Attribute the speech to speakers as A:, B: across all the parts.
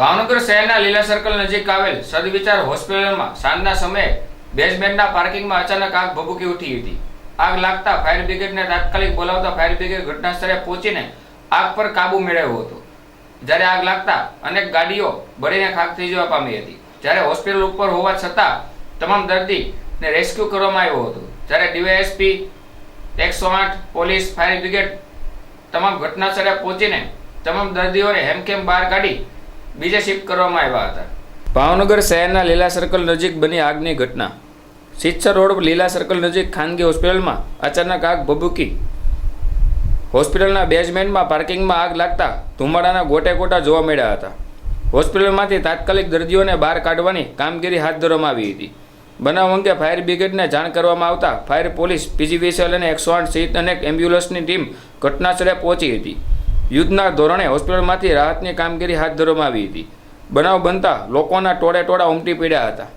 A: ભાવનગર શહેરના લીલા સર્કલ નજીક આવેલ સદવિચાર હોસ્પિટલમાં સાંજના સમયે બેઝમેન્ટના પાર્કિંગમાં અચાનક આગ ભભૂકી ઉઠી હતી। આગ લાગતા ફાયર બ્રિગેડને તાત્કાલિક બોલાવતા ફાયર બ્રિગેડ ઘટના સ્થળે પહોંચીને આગ પર કાબુ મેળવ્યો હતો। જ્યારે આગ લાગતા અનેક ગાડીઓ બળીને ખાખ થઈ જવા પામી હતી। જ્યારે હોસ્પિટલ ઉપર હોવા છતાં તમામ દર્દીને રેસ્ક્યુ કરવામાં આવ્યો હતો। જ્યારે ડીવાયએસપી 108 પોલીસ ફાયર બ્રિગેડ તમામ ઘટના સ્થળે પહોંચીને તમામ દર્દીઓને હેમખેમ બહાર કાઢી બીજે શિફ્ટ કરવામાં આવ્યા હતા। ભાવનગર શહેરના લીલા સર્કલ નજીક બની આગની ઘટના। સિત્સર રોડ પર લીલા સર્કલ નજીક ખાનગી હોસ્પિટલમાં અચાનક આગ ભભૂકી હોસ્પિટલના બેઝમેન્ટમાં પાર્કિંગમાં આગ લાગતા ધુમાડાના ગોટે ગોટા જોવા મળ્યા હતા। હોસ્પિટલમાંથી તાત્કાલિક દર્દીઓને બહાર કાઢવાની કામગીરી હાથ ધરવામાં આવી હતી। બનાવ અંગે ફાયર બ્રિગેડને જાણ કરવામાં આવતા ફાયર પોલીસ, પીજીવીસીએલ અને 108 સહિત અનેક એમ્બ્યુલન્સની ટીમ ઘટના સ્થળે પહોંચી હતી। યુદ્ધના ધોરણે હોસ્પિટલમાંથી રાહતની કામગીરી હાથ ધરવામાં આવી હતી। બનાવ બનતા લોકોના ટોળે ટોળા ઉમટી પડ્યા હતા।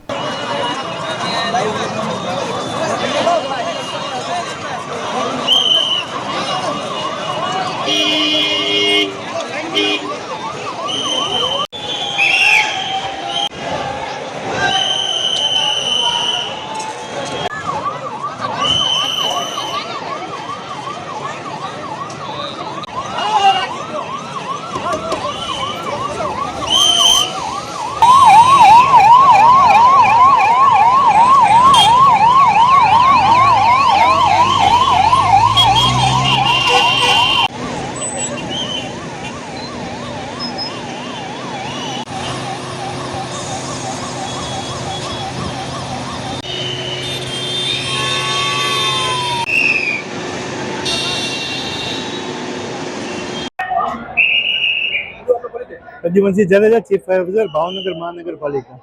B: Pradyumansinh Jadeja, chief fire officer, Bhavnagar મહાનગરપાલિકા।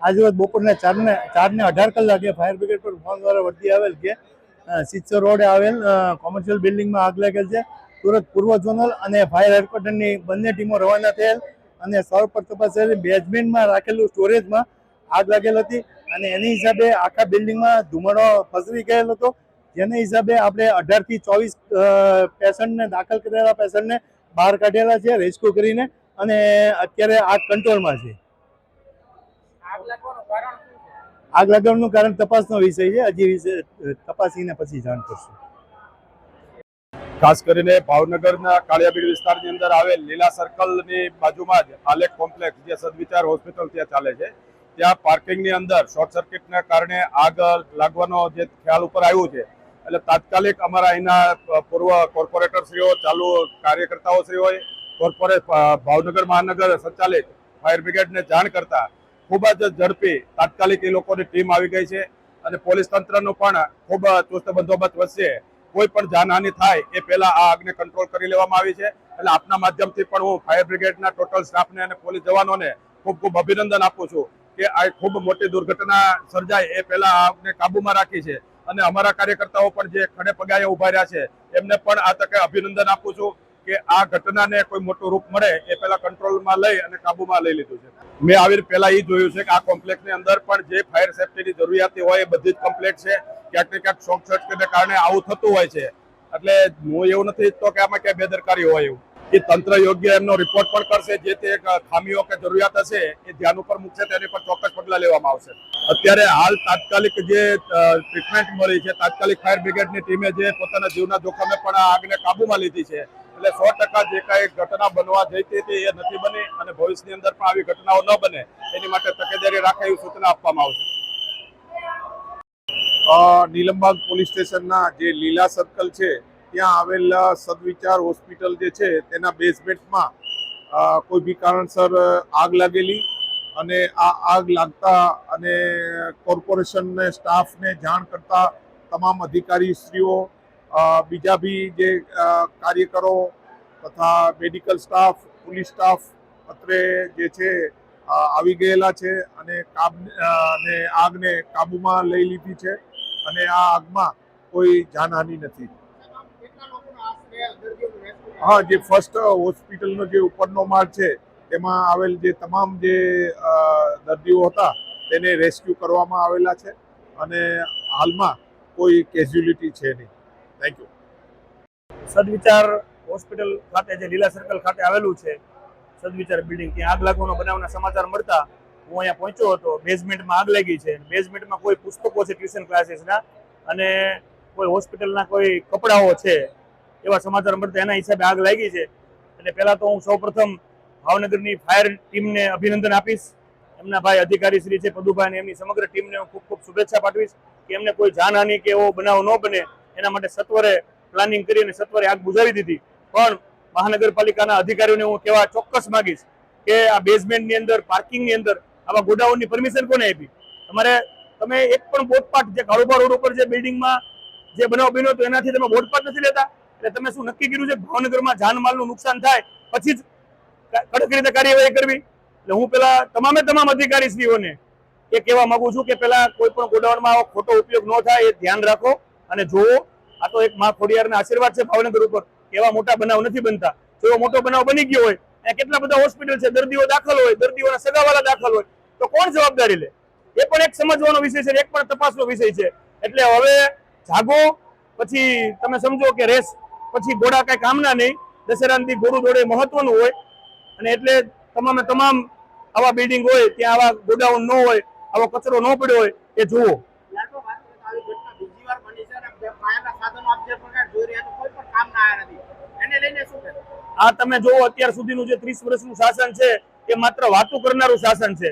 B: આજ રોજ બપોરના 4:18 કલાકે ફાયર બ્રિગેડ પર ફોન દ્વારા વર્દી આવેલ કે સિત્સર રોડે આવેલ કોમર્શિયલ બિલ્ડિંગમાં આગ લાગેલ છે। સુરત પૂર્વ ઝોનલ અને ફાયર હેડક્વાર્ટરની બંને ટીમો રવાના થયેલ અને સ્થળ પર તપાસ બેઝમેન્ટમાં રાખેલું સ્ટોરેજમાં આગ લાગેલ હતી અને એની હિસાબે આખા બિલ્ડિંગમાં ધુમાડો પસરી ગયેલ હતો। જેના હિસાબે આપણે 18 થી 24 પેશન્ટને દાખલ કરેલા પેશન્ટને બહાર કાઢેલા છે રેસ્ક્યુ કરીને અને અત્યારે આગ કંટ્રોલમાં છે। આગ લાગવાનું કારણ તપાસનો વિષય છે, હજી તપાસીને પછી જાણ કરશું।
C: ખાસ કરીને ભાવનગરના કાળિયાબીડ વિસ્તારની અંદર આવેલ લીલા સર્કલની બાજુમાં જ આલેખ કોમ્પ્લેક્સ જે સદવિચાર હોસ્પિટલ ત્યાં ચાલે છે, ત્યાં પાર્કિંગની અંદર શોર્ટ સર્કિટના કારણે આગ લાગવાનો જે ખ્યાલ ઉપર આવ્યું છે, એટલે તાત્કાલિક અમારા અહીંના પૂર્વ કોર્પોરેટરશ્રીઓ, ચાલુ કાર્યકર્તાઓશ્રીઓએ કોર્પોરેટ ભાવનગર મહાનગર સંચાલિત ફાયર બ્રિગેડને જાણ કરતા ખૂબ જ ઝડપી તાત્કાલિક એ લોકોની ટીમ આવી ગઈ છે અને પોલીસ તંત્રનો પણ ખૂબ ચુસ્ત બંદોબસ્ત વચ્ચે કોઈ પણ જાનહાનિ થાય એ પહેલા આ આગને કંટ્રોલ કરી લેવામાં આવી છે। એટલે આપના માધ્યમથી પણ હું ફાયર બ્રિગેડના ટોટલ સ્ટાફને અને પોલીસ જવાનોને ખૂબ ખૂબ અભિનંદન આપું છું કે આ ખૂબ મોટી દુર્ઘટના સર્જાય એ પહેલા આ આગને કાબૂમાં રાખી છે અને અમારા કાર્યકર્તાઓ પણ જે ખડે પગાએ ઉભા રહ્યા છે એમને પણ આ તકે અભિનંદન આપું છું કે આ ઘટનાને કોઈ મોટું રૂપ મળે એ પહેલા કંટ્રોલમાં લઈ અને કાબૂમાં લઈ લીધું છે। મેં આવી પહેલા એ જોયું છે કે આ કોમ્પ્લેક્સની અંદર પણ જે ફાયર સેફ્ટીની જરૂરિયાત હોય એ બધી જ કમ્પ્લીટ છે। ક્યાંક ને ક્યાંક શોર્ટ સર્કિટને કારણે આવું થતું હોય છે, એટલે હું એવું નથી ઈચ્છતો કે આમાં ક્યાંય બેદરકારી હોય એવું કે તંત્ર યોગ્ય એમનો રિપોર્ટ પણ કરશે, જે તે ખામીઓ કે જરૂરિયાત હશે એ ધ્યાન ઉપર મૂકશે, તેની પર ચોક્કસ પગલાં લેવામાં આવશે। અત્યારે હાલ તાત્કાલિક જે ટ્રીટમેન્ટ મળી છે, તાત્કાલિક ફાયર બ્રિગેડની ટીમે જે પોતાના જીવના જોખમે પણ આ આગને કાબૂમાં લીધી છે, એટલે 100% જે કાંઈ ઘટના બનવા જઈતી હતી એ નથી બની અને ભવિષ્યની અંદર પણ આવી ઘટનાઓ ન બને એની માટે તકેદારી રાખે એવી સૂચના આપવામાં આવશે। નીલમબાગ પોલીસ સ્ટેશનના જે લીલા સર્કલ છે ત્યાં આવેલ સદવિચાર હોસ્પિટલ જે છે તેના બેઝમેન્ટમાં કોઈ બી કારણસર આગ લાગેલી અને આ આગ લાગતા અને કોર્પોરેશનને સ્ટાફને જાણ કરતા તમામ અધિકારીશ્રીઓ, બીજા બી જે કાર્યકરો તથા મેડિકલ સ્ટાફ, પોલીસ સ્ટાફ અત્રે જે છે આવી ગયેલા છે અને આગને કાબૂમાં લઈ લીધી છે અને આ આગમાં કોઈ જાનહાનિ નથી। હા, જે ફર્સ્ટ હોસ્પિટલનો જે ઉપરનો માળ છે તેમાં આવેલ જે તમામ જે દર્દીઓ હતા તેને રેસ્ક્યુ કરવામાં આવેલા છે અને હાલમાં કોઈ કેઝ્યુલિટી છે નહીં। Thank you.
B: સદવિચાર હોસ્પિટલ ખાતે જે લીલા સર્કલ ખાતે આવેલું છે સદવિચાર બિલ્ડિંગ ત્યાં આગ લાગવાનો બનાવના સમાચાર મળતા હું અહીંયા પહોંચ્યો હતો. બેઝમેન્ટમાં આગ લાગી છે. બેઝમેન્ટમાં કોઈ પુસ્તકો છે ટ્યુશન ક્લાસીસના અને કોઈ હોસ્પિટલના કોઈ કપડાઓ છે એવા સમાચાર મળતા એના હિસાબે આગ લાગી છે. એટલે પહેલા તો હું સૌપ્રથમ ભાવનગરની ફાયર ટીમને અભિનંદન આપીશ. એમના ભાઈ અધિકારી શ્રી છે પદુભાઈ અને એમની સમગ્ર ટીમને હું ખૂબ ખૂબ શુભેચ્છા પાઠવીશ કે એમને કોઈ જાનહાનિ કે એવો બનાવ ન બને એના માટે સત્વરે પ્લાનિંગ કરી અને સત્વરે આગ બુઝાવી દીધી. પણ મહાનગરપાલિકાના અધિકારીઓને હું કહેવા ચોક્કસ માંગીશ કે આ બેઝમેન્ટની અંદર પાર્કિંગની અંદર આવા ગોડાઉનની પરમિશન કોને આપી? તમે એક પણ બોટપાટ જે કાળુભા રોડ ઉપર જે બિલ્ડિંગમાં જે બનાવ બન્યો હતો એનાથી તમે બોટપાટ નથી લેતા. એટલે તમે શું નક્કી કર્યું છે ભાવનગરમાં જાનમાલનું નુકસાન થાય પછી જ કડક રીતે કાર્યવાહી કરવી? એટલે હું પેલા તમામ અધિકારીશ્રીઓને એ કહેવા માંગુ છું કે પેલા કોઈ પણ ગોડાઉનમાં આવો ખોટો ઉપયોગ ન થાય એ ધ્યાન રાખો અને જોવો. આ તો એક મા ખોડિયારના આશીર્વાદ છે ભાવનગર ઉપર. એવા મોટા બનાવ નથી બનતા. જો એવો મોટો બનાવ બની ગયો હોય ત્યાં કેટલા બધા હોસ્પિટલ છે, દર્દીઓ દાખલ હોય, દર્દીઓના સગાવાલા દાખલ હોય, તો કોણ જવાબદારી લે? એ પણ એક સમજવાનો વિષય છે, એક પણ તપાસનો વિષય છે. એટલે હવે જાગો, પછી તમે સમજો કે રેસ પછી ઘોડા કઈ કામના નહીં. દશેરાથી ઘોડું દોડે મહત્વનું હોય અને એટલે તમામ આવા બિલ્ડિંગ હોય ત્યાં આવા ગોડાઉન ન હોય, આવો કચરો ન પડ્યો હોય એ જુઓ. આ તમે જોવો અત્યાર સુધીનું જે 30 વર્ષનું શાસન છે એ માત્ર વાતો કરનારું શાસન છે.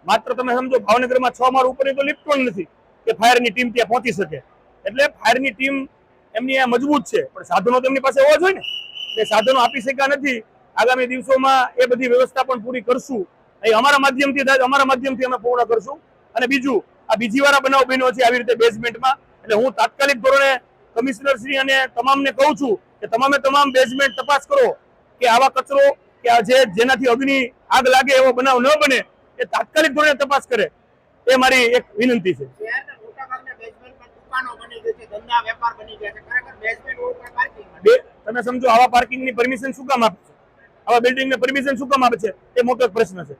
B: માત્ર તમે સમજો ભાવનગરમાં 6 માળ ઉપર તો લિફ્ટ પણ નથી કે ફાયરની ટીમ ત્યાં પહોંચી શકે. એટલે ફાયરની ટીમ એમની આ મજબૂત છે પણ સાધનો તેમની પાસે હોવા જોઈએ ને. એટલે સાધનો આપી શક્યા નથી. આગામી દિવસોમાં એ બધી વ્યવસ્થા પણ પૂરી કરશું. એ અમારા માધ્યમથી થાય, અમારા માધ્યમથી અમે પૂર્ણ કરશું. અને બીજું, આ બીજી વાર બનાવ બન્યો છે આવી રીતે બેઝમેન્ટમાં. એટલે હું તાત્કાલિક ધોરણે કમિશનર શ્રી અને તમામને કહું છું કે તમામ બેઝમેન્ટ તપાસ કરો કે આવા કચરો કે જેનાથી અગ્નિ આગ લાગે એવો બનાવ ન બને એ તાત્કાલિક ધોરણે તપાસ કરે એ મારી એક વિનંતી છે. તમે સમજો આવા પાર્કિંગની પરમિશન શું કામ આપે છે? આવા બિલ્ડિંગને પરમિશન શું કામ આપે છે? એ મોટો પ્રશ્ન છે.